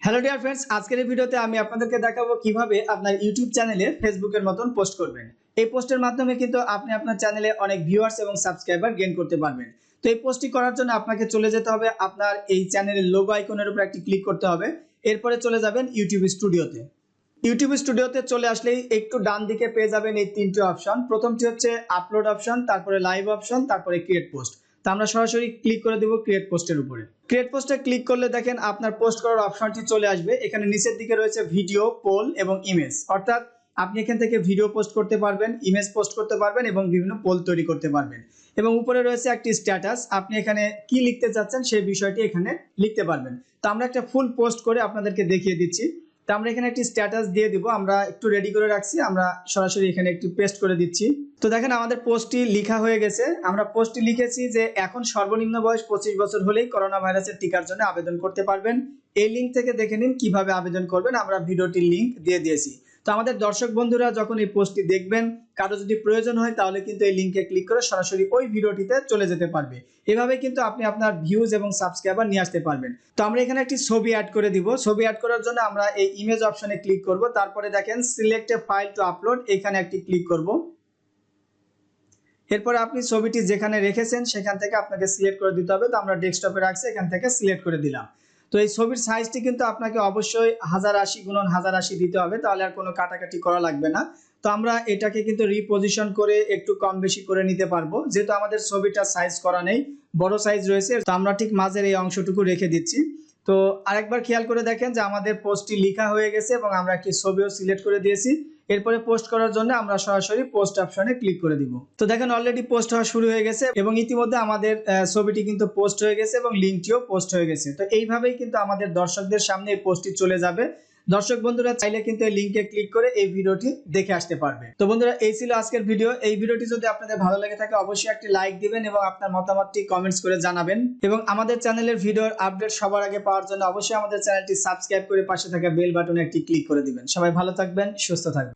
Hello dear friends, আজকের এই ভিডিওতে আমি আপনাদেরকে দেখাবো কিভাবে আপনার ইউটিউব চ্যানেলে ফেসবুকের মতন পোস্ট করবেন। এই পোস্টের মাধ্যমে কিন্তু আপনি আপনার চ্যানেলে অনেক ভিউয়ার্স এবং সাবস্ক্রাইবার গেইন করতে পারবেন। তো এই পোস্টটি করার জন্য আপনাকে চলে যেতে হবে আপনার এই চ্যানেলের লোগো আইকনের উপর একটি ক্লিক করতে হবে। এরপরে চলে যাবেন ইউটিউব স্টুডিওতে। ইউটিউব স্টুডিওতে চলে আসলেই একটু ডান দিকে পেয়ে যাবেন এই তিনটি অপশন। প্রথমটি হচ্ছে আপলোড অপশন, তারপরে লাইভ অপশন, তারপরে ক্রিয়েট পোস্ট। তো আমরা সরাসরি ক্লিক করে দেব ক্রিয়েট পোস্টের উপরে। ক্রিয়েট পোস্টে ক্লিক করলে দেখেন আপনার পোস্ট করার অপশনটি চলে আসবে। এখানে নিচের দিকে রয়েছে ভিডিও, পোল এবং ইমেজ, অর্থাৎ আপনি এখান থেকে ভিডিও পোস্ট করতে পারবেন, ইমেজ পোস্ট করতে পারবেন এবং বিভিন্ন পোল তৈরি করতে পারবেন। এবং উপরে রয়েছে একটি স্ট্যাটাস, আপনি এখানে কি লিখতে চাচ্ছেন সেই বিষয়টি এখানে লিখতে পারবেন। তো আমরা একটা ফুল পোস্ট করে আপনাদেরকে দেখিয়ে দিচ্ছি। তো আমরা এখানে একটি স্ট্যাটাস দিয়ে দিব, আমরা একটু রেডি করে রাখছি, আমরা সরাসরি এখানে একটু পেস্ট করে দিচ্ছি। তো দেখেন আমাদের পোস্টটি লেখা হয়ে গেছে। আমরা পোস্টটি লিখেছি যে এখন সর্বনিম্ন বয়স 25 বছর হলেই করোনা ভাইরাসের টিকার জন্য আবেদন করতে পারবেন। এই লিঙ্ক থেকে দেখে নিন কিভাবে আবেদন করবেন, আমরা ভিডিওটির লিঙ্ক দিয়ে দিয়েছি। তো আমাদের দর্শক বন্ধুরা যখন এই পোস্টটি দেখবেন, কারো যদি প্রয়োজন হয় তাহলে কিন্তু এই লিঙ্কে ক্লিক করে সরাসরি ওই ভিডিওটিতে চলে যেতে পারবে। এভাবে কিন্তু আপনি আপনার ভিউজ এবং সাবস্ক্রাইবার নিয়ে আসতে পারবেন। তো আমরা এখানে একটি ছবি অ্যাড করে দিব। ছবি অ্যাড করার জন্য আমরা এই ইমেজ অপশনে ক্লিক করব, তারপরে দেখেন select a file to upload, এখানে একটি ক্লিক করব। এরপরে আপনি ছবিটি যেখানে রেখেছেন সেখান থেকে আপনাকে সিলেক্ট করে দিতে হবে। তো আমরা ডেস্কটপে রাখছি, এখান থেকে সিলেক্ট করে দিলাম। তো এই ছবির সাইজটি কিন্তু আপনাকে অবশ্যই 1080 গুণন 1080 দিতে হবে, তাহলে আর কোনো কাটাকাটি করা লাগবে না। তো আমরা এটাকে কিন্তু রিপোজিশন করে একটু কম বেশি করে নিতে পারবো, যেহেতু আমাদের ছবিটা সাইজ করা নেই, বড় সাইজ রয়েছে। তো আমরা ঠিক মাঝের এই অংশটুকু রেখে দিচ্ছি। তো আরেকবার খেয়াল করে দেখেন যে আমাদের পোস্টটি লেখা হয়ে গেছে এবং আমরা একটি ছবিও সিলেক্ট করে দিয়েছি। এরপরে পোস্ট করার জন্য আমরা সরাসরি পোস্ট অপশনে ক্লিক করে দিব। তো দেখেন অলরেডি পোস্ট হওয়া শুরু হয়ে গেছে এবং ইতিমধ্যে আমাদের ছবিটি কিন্তু পোস্ট হয়ে গেছে এবং লিঙ্কটিও পোস্ট হয়ে গেছে। তো এইভাবেই কিন্তু আমাদের দর্শকদের সামনে এই পোস্টটি চলে যাবে। দর্শক বন্ধুরা চাইলে কিন্তু এই লিঙ্কে ক্লিক করে এই ভিডিওটি দেখে আসতে পারবে। তো বন্ধুরা, এই ছিল আজকের ভিডিও। এই ভিডিওটি যদি আপনাদের ভালো লেগে থাকে অবশ্যই একটি লাইক দিবেন এবং আপনার মতামতটি কমেন্টস করে জানাবেন। এবং আমাদের চ্যানেলের ভিডিওর আপডেট সবার আগে পাওয়ার জন্য অবশ্যই আমাদের চ্যানেলটি সাবস্ক্রাইব করে পাশে থাকা বেল বাটনে একটি ক্লিক করে দিবেন। সবাই ভালো থাকবেন, সুস্থ থাকবেন।